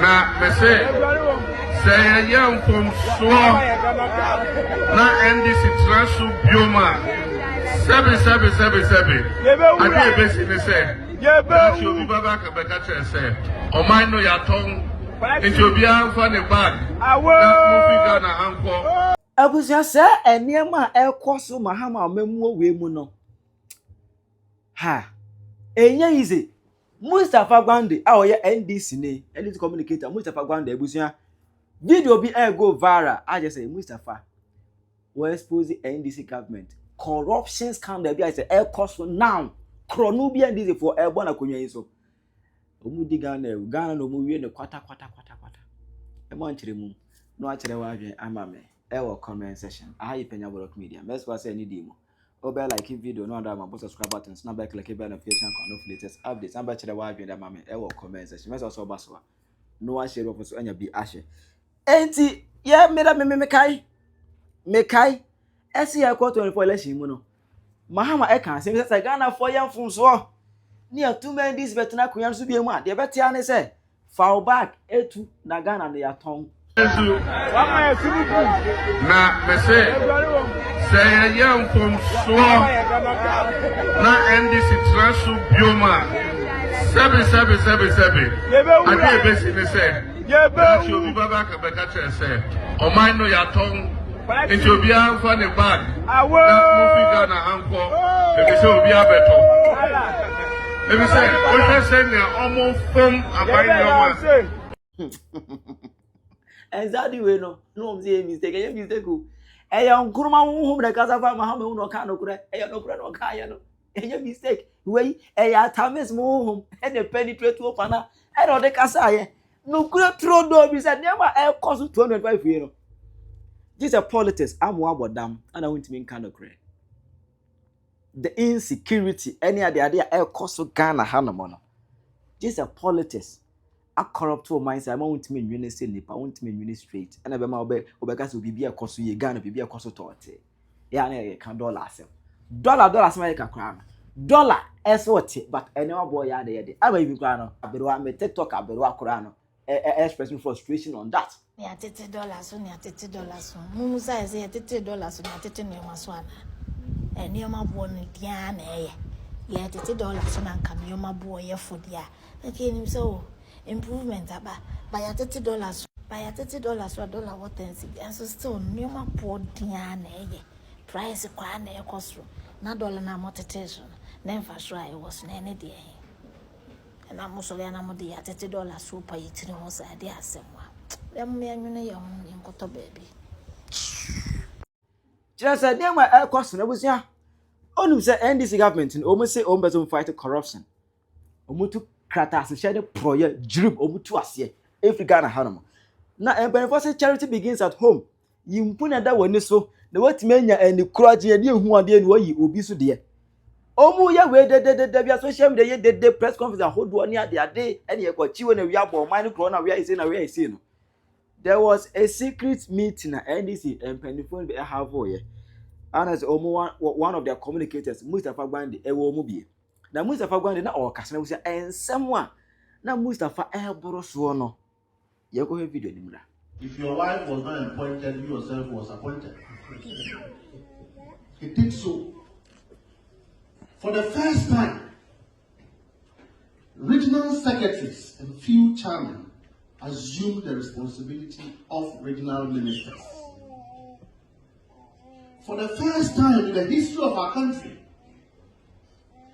Na me say young from Swam na NDC Secretary Bioma 7777 I dey basically say you be baba ka be catch say o man no ya ton into bia for the bag na movie Ghana anko abusia say eniema ekoso Mahama memu we mu no ha enye ize Mustafa Gwande a oye NDC ne NDC communicator Mustafa Gwande abusia video bi go viral I just say Mustafa will expose the NDC government corruption scandal bi I say cost now krono bi NDC for born akonwa yi so omu di Ghana no mu wie ne kwata e mo nkyere mu no a kyere wa adwen amame wo comment section ayi Penyah block media mess was any demo obe like video no under my subscribe button snap back like bell notification on of latest updates amba kyere wa adwen amame wo comment section mess also baso no one share of so anya bi ahye enti ye meda me kai esi ya kwa 24 election mu no Mahama kan say say Ghana for yam funso ni atuma this betna kunya so bi mu a de betia ne say fall back etu na Ghana ne ya ton na me say young from Swam na NDC Secretary Bioma 7777 I dey basically say you be baba ka be catch say o man no ya ton into bia for the bag na movie Ghana anko e be say obi abeto e be say o say na omo fom abai no exactly we no say mistake o e ya nkuruma huhum de kasa fa Mahama unu ka no kure e ya no kure no ka ya no e mistake we e ya tamis huhum e de penetrate o pana e do de kasa ye no kure throw do bi say nema e cost 225 you know. This is politics. I'm about them, and I want to mean kind of great. The insecurity, any other idea, air cost of Ghana Hanamono. This is politics. A corrupt mindset. I want to mean ministry, I want to mean ministry, and I be my obegas will be a cost of Ghana, be a cost of torte. Yeah, I can dollar. American crown. Dollar as what, but anywhere boy, yeah, they I will even crown. I be one me TikTok, I be one crown. Expressing frustration on that. Yeah, $30 so near $30 so. Mumusa say $30 so near $30 near Maswana. And near my boy Diana, yeah, $30 so nan come near my boy food, yeah. Okay, so improvement about by $30, by $30 so $1 what things, and so still near my poor Diana, price a quan a cost room, not dollar na motivation, never try it was any day. And I'm also an amody at $30 super eating was a dear somewhere. Them me and you young in Coto baby. Just a damn air cost and I was ya. Only say NDC government and almost say on fight corruption. Omutu kratas and share the project drip omutu asie every Ghana Hanama. Now and beneficent charity begins at home. You put that one so the what Penyah and the crowd and you who are there where you will be so dear. Omu ya we de social media de press conference hold one near their day and you got you when we are born minor corona we are saying there was a secret meeting at NDC and Penyah be have and as one of their communicators Mustafa Gwande e wo mu bie na Mustafa Gwande na o kasa na wusia ensem a na Mustafa e boro so no ye ko video ni mura. If your wife was not appointed, you yourself was appointed. He did so. For the first time, regional secretaries and few chairmen assumed the responsibility of regional ministers. For the first time in the history of our country,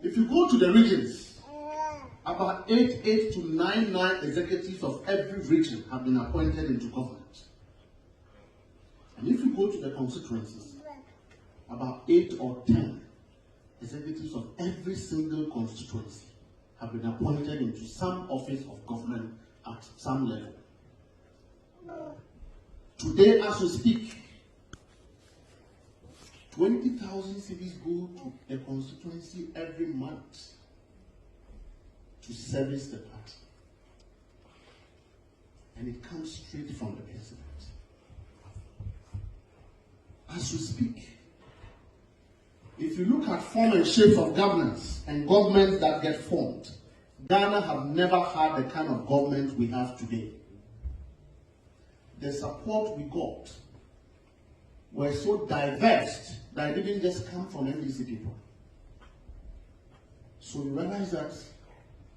if you go to the regions, about 88 to 99 executives of every region have been appointed into government. And if you go to the constituencies, about 8 or 10 executives of every single constituency have been appointed into some office of government at some level. Today, as we speak, 20,000 cedis go to a constituency every month to service the party. And it comes straight from the president. As we speak, if you look at form and shape of governance and governments that get formed, Ghana have never had the kind of government we have today. The support we got were so diverse that it didn't just come from NDC people. So we realized that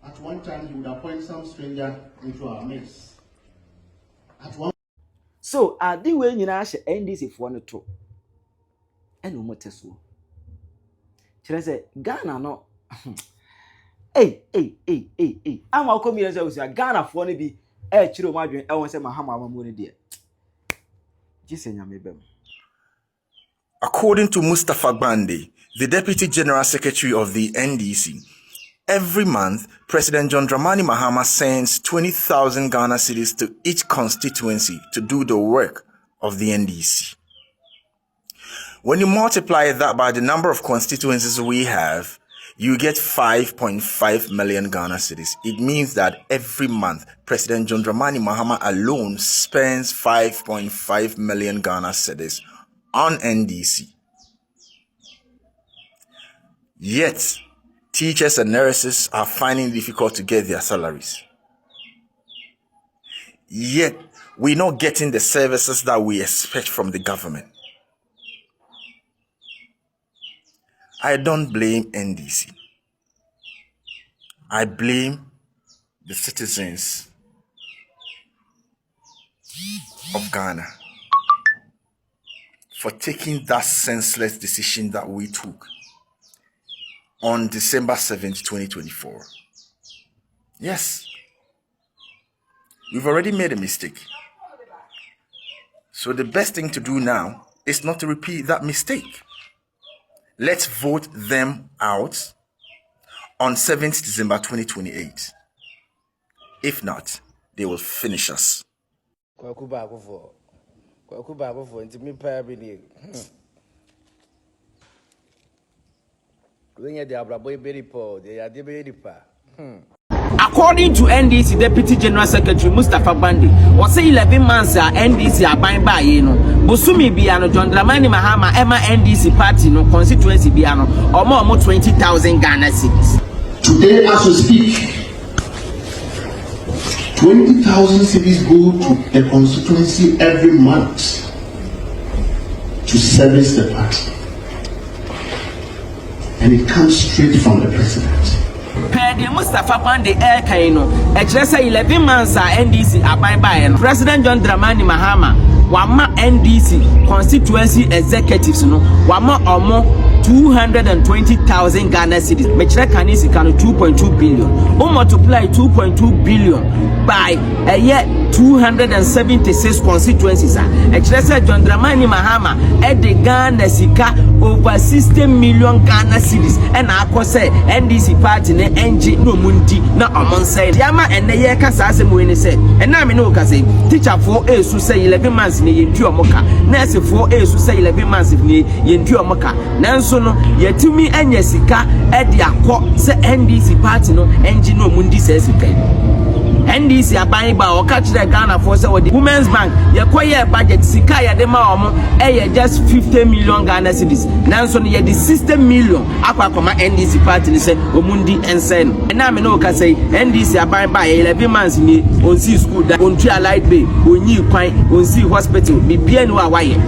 at one time he would appoint some stranger into our midst. At one so adi we nyina hye NDC fo no to ene mo teso kire se Ghana no ama ko mi yesa usia Ghana fo no bi kire mo adwen won se Mahama amamu ne de jise nyame bem. According to Mustafa Bande, the Deputy General Secretary of the NDC, every month, President John Mahama sends 20,000 Ghana cedis to each constituency to do the work of the NDC. When you multiply that by the number of constituencies we have, you get 5.5 million Ghana cedis. It means that every month, President John Mahama alone spends 5.5 million Ghana cedis on NDC. Yet, teachers and nurses are finding it difficult to get their salaries. Yet, we're not getting the services that we expect from the government. I don't blame NDC. I blame the citizens of Ghana for taking that senseless decision that we took on December 7th, 2024. Yes, we've already made a mistake. So the best thing to do now is not to repeat that mistake. Let's vote them out on 7th December 2028. If not, they will finish us. According to NDC Deputy General Secretary Mustafa Bande, was say 11 months NDC are buying by Busumi Biano, John Mahama, Emma NDC party, no constituency Biano, or more 20,000 Ghana cedis. Today, as we speak, 20,000 cedis go to the constituency every month to service the party. And it comes straight from the president. President Mustafa Bande Kaino, a 11 months NDC are buying by President John Mahama, Wama NDC constituency executives, no, Wama or more 220,000 Ghana cedis. Mechira kanisi kano 2.2 billion. Multiply 2.2 billion by a year 276 constituencies. Expressa John Dramani Mahama at the Ghana sika over 60 million Ghana cedis. And I could say NDC party ne NG no mundi na amon say Yama and the year Casas when say. And now me no say teacher 4A to say 11 months in Yentua Moka. Nurse 4A to say 11 months in Yentua Moka. Nanso no yetumi enye sika e de akọ se NDC party no engi no mundi se sika NDC aban ba o ka kire Ghana for say the Women's Bank ye koye budget sika ye de ma omo e just 50 million Ghana cedis nanso no ye de 60 million akwa koma NDC party ni say omundi ense no na me no ka say NDC aban ba 11 months ni on see school da on tria light bay onyi kwan on see hospital bibia no awaye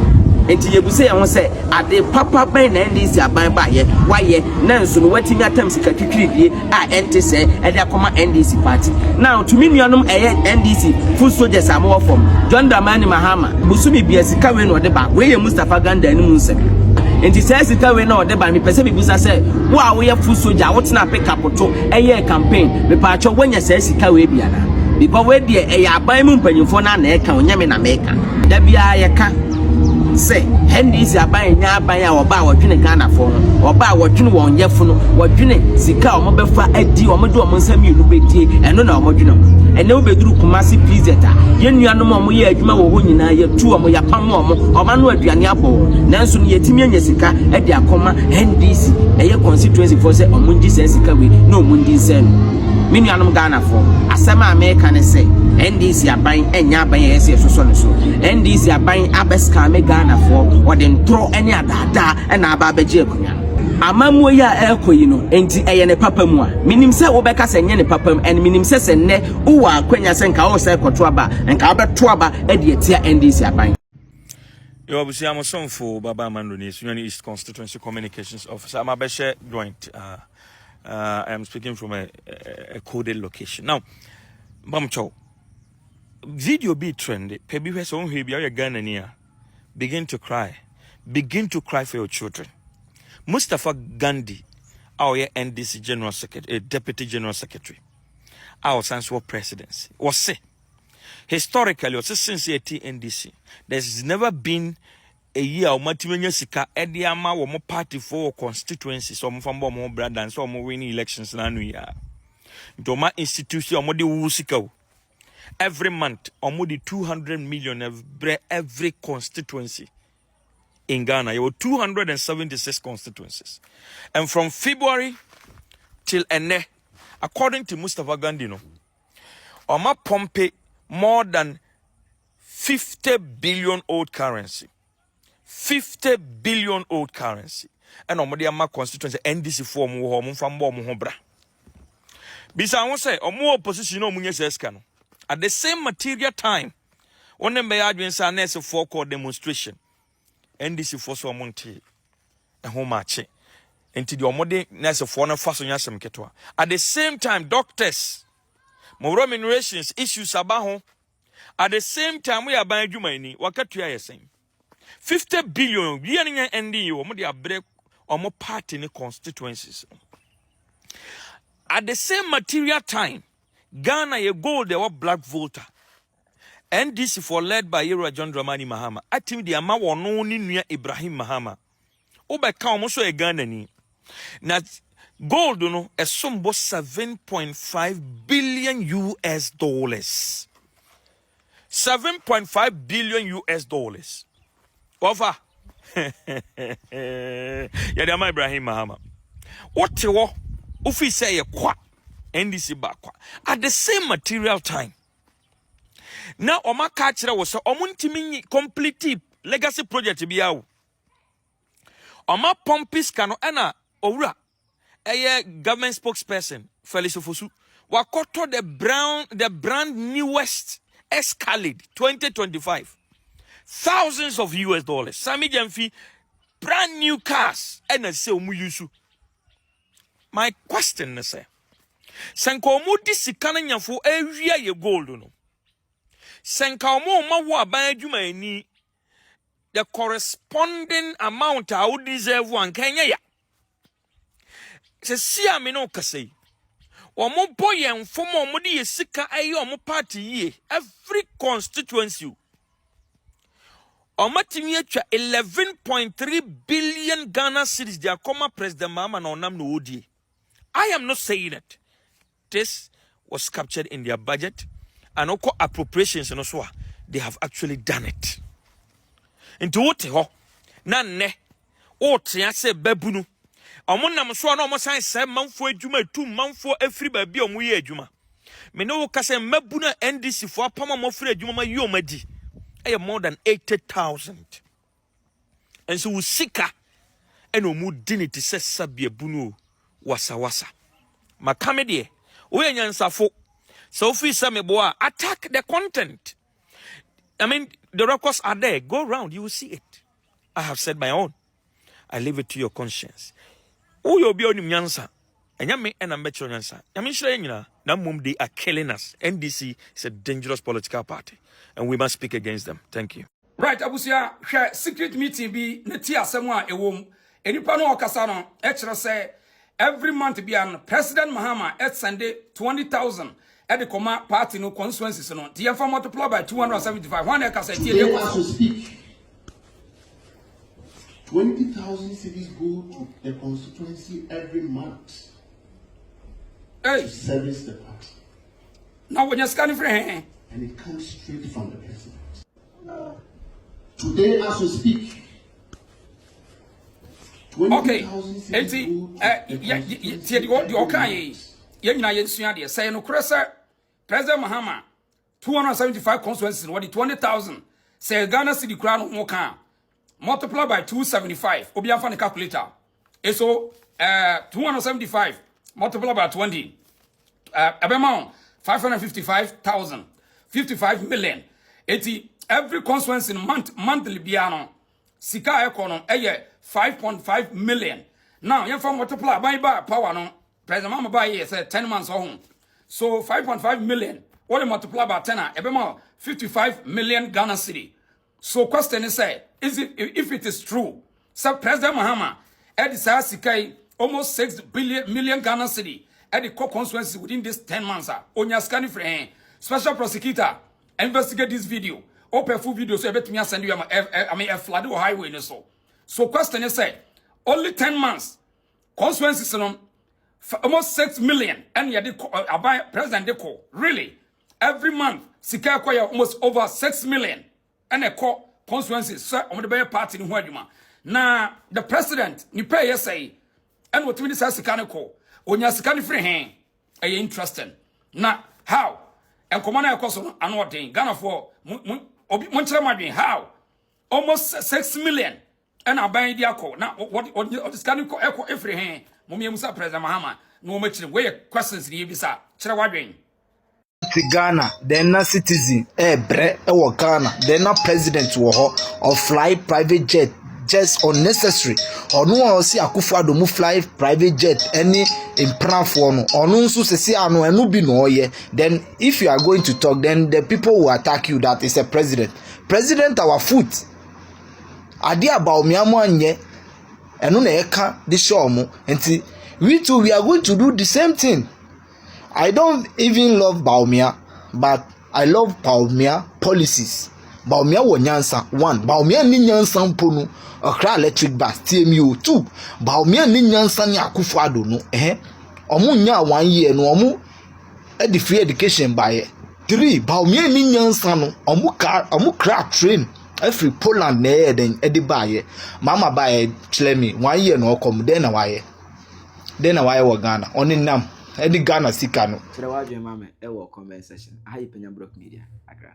enti yebuse ye won say ade papa ben na NDC aban ba ye waye nanso no watimi atam sika twitwidie a ente say e de akoma NDC party now to me nuanom NDC full soldiers am from John Mahama busumi bia sika we no de ba we ye Mustafa Ganda ni mun say enti say sika we no de ba me pese bibusa say wo a we ye full soldier what na pick up to eye campaign me pa cho wonya say sika we bia na because we de e ya aban mu mpanyimfo na na e ka onyame na me ka da bia ye ka say NDC aban nya aban a oba wodwene Ghana for oba wodwene won yefo no wodwene sika o mobefa adi o mode o nsam yenu bedie eno na o modwene ene wo beduru Kumasi Pizeta yenuanom o mo ye adwuma wo ho nyina ye tu o mo yapam o mo ma no aduane abo nanso no yetimi anya sika e de akoma NDC eye constituency for say o mo ndi sika we no mo ndi nsem minuanom Ghana for asema America ne say NDC aban enya aban ye se so so NDC aban abeska me Ghana for what then throw any adada and aba beje akunya Amamu ya ekoyino enti eyene papam a minim se wo beka se nye ne papam and minim se se ne wo akwanya se nka wo se koto aba nka obeto aba e de etia NDC aban. Yo abusi amosonfo baba mandoni Sunyani East Constituency Communications Officer. I'm a share joint. I am speaking from a coded location. Now, Bamcho, video be trendy. Pebi who so he be a Ghana near. Begin to cry for your children. Mustafa Gandhi, our NDC General Secretary, Deputy General Secretary, our Sanswa presidency, was say historically, or since the NDC, there's never been a year of Matimanya Sika, Ediama, or more party for constituencies, or more more brand and so more winning elections than we are. Doma institution, or more the Wusiko. Every month, or more the 200 million every constituency. In Ghana, you have 276 constituencies. And from February till Ene, according to Mustafa Gandhi, Oma Pompe more than 50 billion old currency. 50 billion old currency. And Oma Diama constituency NDC form from Bra. Bisa won't say, or more opposition no munye seskano. At the same material time, on the Mayadwin Sanese forecourt demonstration. NDC for so monte and home match into the omode nurse of one fason yasem ketwa. At the same time, doctors, more remunerations issues abaho. At the same time, we are buying Jumaini, Wakatuya same 50 billion, we are in NDU, or more break or more part in the constituencies. At the same material time, Ghana a gold, there were black voter. NDC for led by John Mahama. I think the amount of no near Ibrahim Mahama. Oba count also a Ghana ni. Na gold no a sum was 7.5 billion US dollars. 7.5 billion US dollars. Over. Yadama Ibrahim Mahama. What you want? Ufi say a kwa NDC bakwa. At the same material time. Now, Oma Kachira was so Omuntimi complete legacy project biaw. Oma Pompis Kano Anna Ora, a government spokesperson, Felix Ofosu, Wakoto the brand newest Escalade 2025. Thousands of US dollars. Sami Jamfi, brand new cars, and I say Umuyusu. My question is, Sanko Mudi Sikana for area ye gold no. Senka ma wo aban ni the corresponding amount I would deserve one Kenya ya. Se si ame no kase. Omo boy and form omo di sika ayi omo party ye every constituency. Omo timi atwa 11.3 billion Ghana cedis dia koma President Mahama na onam no odi. I am not saying it. This was captured in their budget. And also appropriations and also they have actually done it. Into what ho nane o tia se babunu omonam so na omo san 7 manfo adwuma 2 manfo afri ba bi omo ye adwuma me no wo kase mabunu NDC fo apama mo fri adwuma ma yi omadi e more than 80,000 and so usika and omu dinity se sabia bunu wasa makame de wo yansafo so if we say attack the content. I mean, the records are there. Go around, you will see it. I have said my own. I leave it to your conscience. Who you'll be on Nyansa? And Yami and I'm better Nyansa. I mean, they are killing us. NDC is a dangerous political party, and we must speak against them. Thank you. Right, Abusia, secret meeting be Netia Semwa Ewom. Enipano Okasano, say every month be an President Mahama at Sunday 20,000. At the Coma party no constituencies no. The info multiplied by 275. One as to speak. 20,000 cities go to the constituency every month. Hey, to service the party. Now when you're scanning for him, and it comes straight from the president. Today, as we speak. Okay. Say no President Mahama 275 constituencies what the 20,000 say Ghana city crown more can multiply by 275 obi afa the calculator So 275 multiplied by 20. About 555,000, 55 million. Every constituency in monthly biano, Sika econo, 5.5 million. Now, you from multiply by power no, President Mama by 10 months home. So 5.5 million, what multiply by 10, about 55 million Ghana city. So question is if it is true, so President Mahama, Edisa Sika, almost 6 million Ghana city. At the constituency within this 10 months, Onya scanning for special prosecutor investigate this video. Open full video so I bet me send you a flood or highway in so. So question is only 10 months constituencies almost 6 million and yet the President Deko really every month Sika acquire almost over 6 million and a constituencies sir on the party in Huaduma. Now the president ni pay say and what we say Sika ko Onya sika free hand are interesting. Now how? And command akoso ano den Ghana for monchra how? Almost 6 million and aban diako. Now what this can ko echo free hand. Mummy Musa President Mahama no much way questions ni bisa. Chira wadwen. Ghana, they're not citizen, bre Ghana, they're not president or fly private jet. Just unnecessary. Or no one see Akufo-Addo mu fly private jet any in plan for no. Or no so say ano enu bi no ye. Then if you are going to talk, then the people will attack you that is a president. President our foot. Adi about me amo anye. Enu na eka the show mo. Enti we too we are going to do the same thing. I don't even love Baumia, but I love Baumia policies. Baumia wo nyansa 1. Baumia ni nyansa mponu. Okra electric bus TMU 2. Baumia ni nyansa ni Akufo-Addo no. Omu nya 1 year no omu the free education by 3. Baumia ni nyansa no omu kra train every Poland na den edi baye. Mama baye chile me 1 year no come den na waye. Den na waye wo Ghana. Oni nam edi Ghana sika no. Chira wadwe mama e wo comment section. Ayi Penyah Media. Akra.